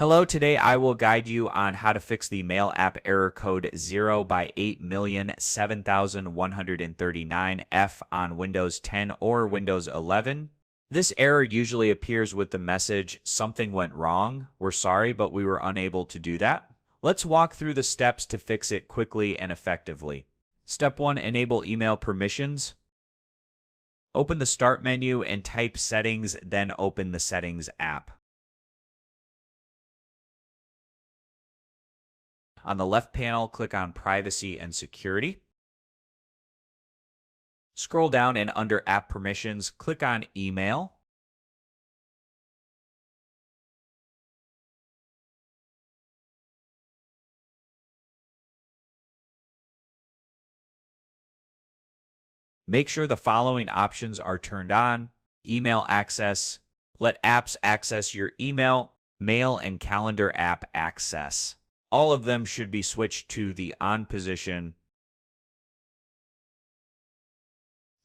Hello, today I will guide you on how to fix the Mail app error code 0x8007139f on Windows 10 or Windows 11. This error usually appears with the message, "Something went wrong. We're sorry, but we were unable to do that." Let's walk through the steps to fix it quickly and effectively. Step 1. Enable email permissions. Open the Start menu and type Settings, then open the Settings app. On the left panel, click on Privacy and Security. Scroll down and under App Permissions, click on Email. Make sure the following options are turned on: Email access, let apps access your email, Mail and Calendar app access. All of them should be switched to the on position.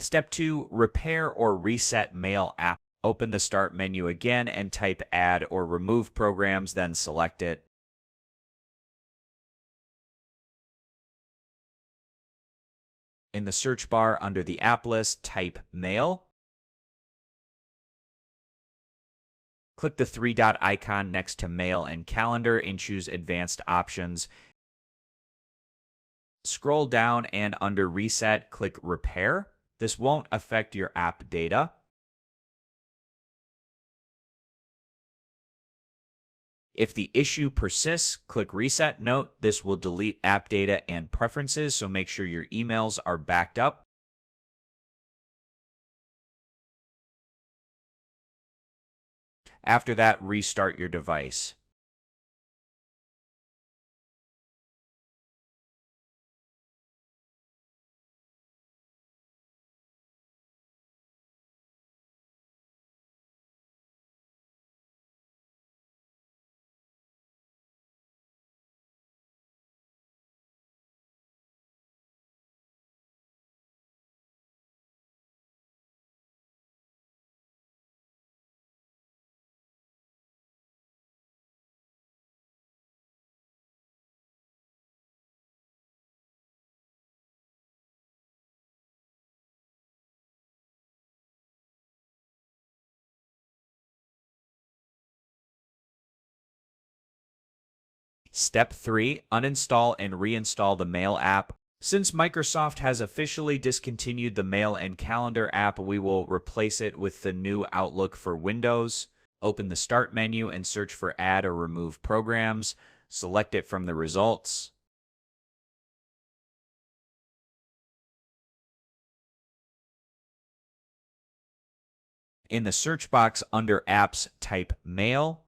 Step 2. Repair or reset Mail app. Open the Start menu again and type Add or Remove Programs, then select it. In the search bar under the app list, type Mail. Click the three-dot icon next to Mail and Calendar and choose Advanced Options. Scroll down and under Reset, click Repair. This won't affect your app data. If the issue persists, click Reset. Note, this will delete app data and preferences, so make sure your emails are backed up. After that, restart your device. Step 3. Uninstall and reinstall the Mail app. Since Microsoft has officially discontinued the Mail and Calendar app, we will replace it with the new Outlook for Windows. Open the Start menu and search for Add or Remove Programs. Select it from the results. In the search box under Apps, type Mail.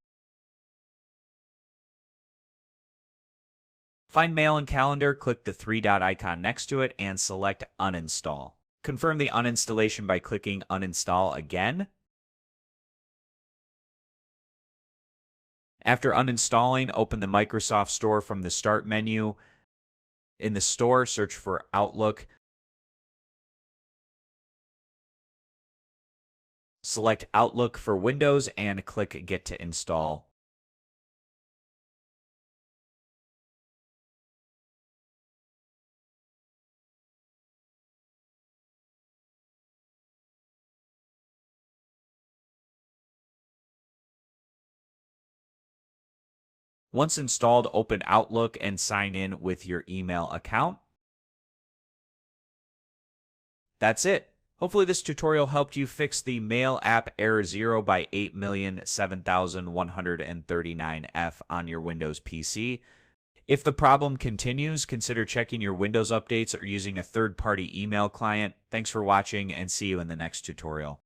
Find Mail and Calendar, click the three-dot icon next to it, and select Uninstall. Confirm the uninstallation by clicking Uninstall again. After uninstalling, open the Microsoft Store from the Start menu. In the store, search for Outlook. Select Outlook for Windows and click Get to Install. Once installed, open Outlook and sign in with your email account. That's it. Hopefully this tutorial helped you fix the Mail app error 0x8007139f on your Windows PC. If the problem continues, consider checking your Windows updates or using a third-party email client. Thanks for watching and see you in the next tutorial.